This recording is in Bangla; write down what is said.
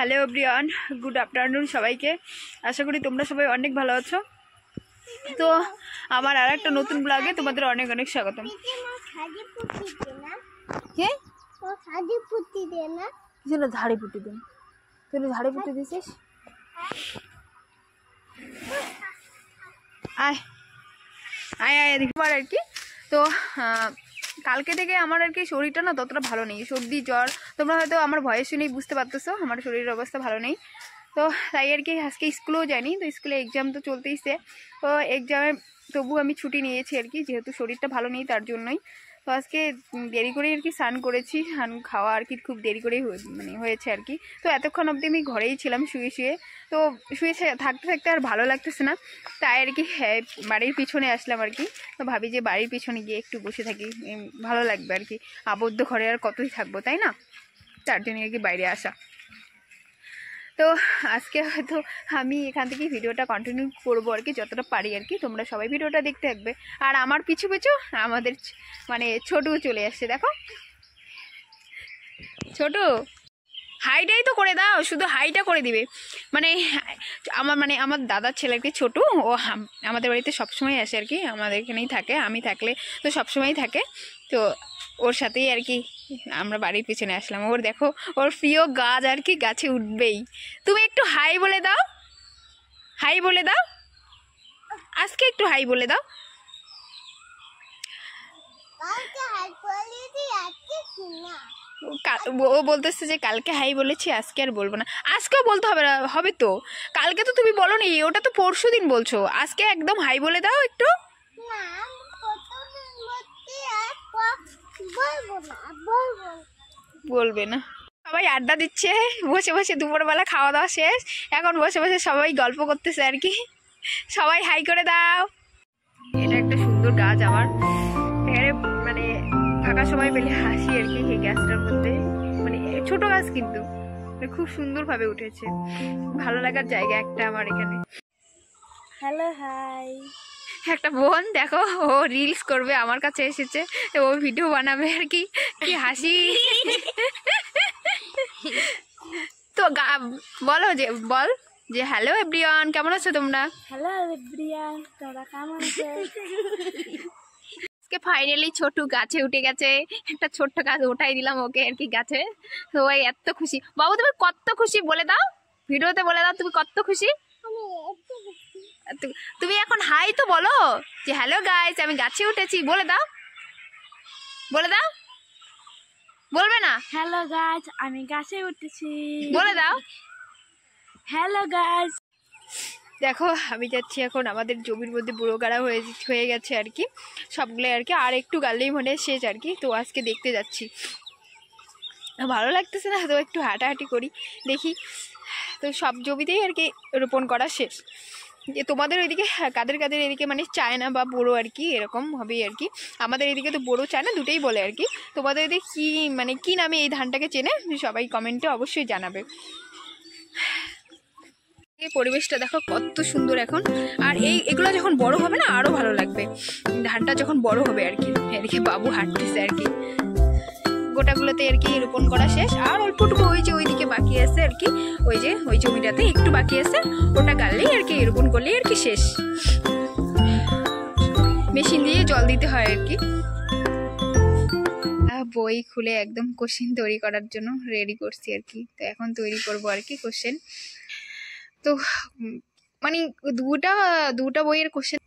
হ্যালো এভরিওয়ান, গুড আফটারনুন সবাইকে। আশা করি তোমরা সবাই অনেক ভালো আছো। তো আমার আর একটা নতুন ব্লগে তোমাদের অনেক অনেক স্বাগতম। হ্যাঁ, ঝাড়ি পুটি দেন, তুই ঝাড়ি পুটি দিছিস। আয় আয় আয় দেখবার আর কি। তো কালকে থেকে আমার আর কি শরীরটা না ততটা ভালো নেই, সর্দি জ্বর। তোমরা হয়তো আমার ভয়েস শুনেই বুঝতে পারতেছো আমার শরীরের অবস্থা ভালো নেই। তো তাই আর কি আজকে স্কুলেও যাইনি, তো স্কুলে এক্সাম তো চলতেইছে। তো এক্সামে তবু আমি ছুটি নিয়েছি আর কি, যেহেতু শরীরটা ভালো নেই তার জন্যই। তো আজকে দেরি করে আর কি স্নান করেছি, স্নান খাওয়া আর কি খুব দেরি করেই হয়েছে আর কি। তো এতক্ষণ অবধি আমি ঘরেই ছিলাম শুয়ে শুয়ে। তো শুয়ে থাকতে থাকতে আর ভালো লাগতেছে না, তাই আর কি বাড়ির পিছনে আসলাম আর কি। তো ভাবি যে বাড়ির পিছনে গিয়ে একটু বসে থাকি, ভালো লাগবে আর কি। আবদ্ধ ঘরে আর কতই থাকবো, তাই না? তার জন্য আর কি বাইরে আসা। তো আজকে হয়তো আমি এখান থেকে ভিডিওটা কন্টিনিউ করবো আর কি, যতটা পারি আর কি। তোমরা সবাই ভিডিওটা দেখতে থাকবে। আর আমার পিছু পিছু আমাদের মানে ছোটু চলে আসছে, দেখো ছোটু। হাইটাই তো করে দাও, শুধু হাইটা করে দিবে। আমার দাদার ছেলে আর কি ছোটু, ও আমাদের বাড়িতে সবসময় আসে আর কি, আমাদের এখানেই থাকে, আমি থাকলে তো সবসময়ই থাকে। তো ওর সাথেই আর কি আমরা বাড়ির পিছনে আসলাম। ওর দেখো, ওর প্রিয় গাছ আর কি, গাছে উঠবেই। তুমি একটু হাই বলে দাও, হাই বলে দাও, আজকে একটু হাই বলে দাও। ও বলতেছে যে কালকে হাই বলেছি, আজকে আর বলবো না। আজকেও বলতে হবে না, হবে তো। কালকে তো তুমি বলো নি, ওটা তো পরশু দিন বলছো। আজকে একদম হাই বলে দাও একটু। বলবে না। সবাই আড্ডা দিচ্ছে বসে বসে, দুপুরবেলা খাওয়া দাওয়া শেষ, এখন বসে বসে সবাই গল্প করতেছে আর কি। সবাই হাই করে দাও। এটা একটা সুন্দর গাছ আমার, মানে ফাঁকা সময় পেলে হাসি আর কি এই গাছটার মধ্যে। মানে ছোট গাছ কিন্তু খুব সুন্দরভাবে উঠেছে, ভালো লাগার জায়গা একটা আমার এখানে। হ্যালো হাই, একটা বোন দেখো, ও রিলস করবে, আমার কাছে এসেছে, ও ভিডিও বানাবে আর কি। কি হাসি। তো বলো যে বল যে হ্যালো এভরিওয়ান, কেমন আছো তোমরা? হ্যালো এভরিওয়ান, তোমরা কেমন আছো? আজকে ফাইনালি ছোটু গাছে উঠে গেছে। একটা ছোট্ট গাছ উঠাই দিলাম ওকে আর কি গাছে। তো ওই এত খুশি। বাবু তুমি কত খুশি বলে দাও, ভিডিওতে বলে দাও তুমি কত খুশি। তুমি এখন হাই তো বলো, যে হ্যালো গাইস আমি গাছে উঠেছি, বলে দাও, বলে দাও। বলবে না? হ্যালো গাইস, আমি গাছে উঠেছি, বলে দাও। Hello guys. দেখো আমি যাচ্ছি এখন, আমাদের জমির মধ্যে বুড়ো গাড়া হয়ে গেছে আর কি, সবগুলো আর কি। আর একটু গালেই মনে শেষ আর কি। তো আজকে দেখতে যাচ্ছি, ভালো লাগতেছে না, তো একটু হাঁটাহাঁটি করি দেখি। তো সব জমিতেই আর কি রোপণ করা শেষ। যে তোমাদের ওইদিকে কাদের কাদের এদিকে মানে চায়না বা বড়ো আর কি এরকম হবেই আর কি। আমাদের এদিকে তো বড়ো চায়না দুটোই বলে আর কি। তোমাদের এদিকে কী মানে কী নামে এই ধানটাকে চেনে সবাই কমেন্টে অবশ্যই জানাবে। পরিবেশটা দেখো কত সুন্দর এখন। আর এগুলো যখন বড় হবে না আরো ভালো লাগবে, ধানটা যখন বড় হবে আর কি। এদিকে বাবু হাঁটতেছে আর কি, গোটাগুলোতে আর কি রোপণ করা শেষ। আর অল্পটুকু ওই যে ওইদিকে বাকি আছে আর কি, ওই যে ওই জমিটাতে একটু বাকি আছে, ওটা গাললেই আর কি রোপণ করলেই আর কি শেষ। মেশিন দিয়ে জল দিতে হয় আর কি। বই খুলে একদম কোশ্চেন তৈরি করার জন্য রেডি করছি আর কি। তো এখন তৈরি করবো আর কি কোশ্চেন। তো মানে দুটা বইয়ের কোশ্চেন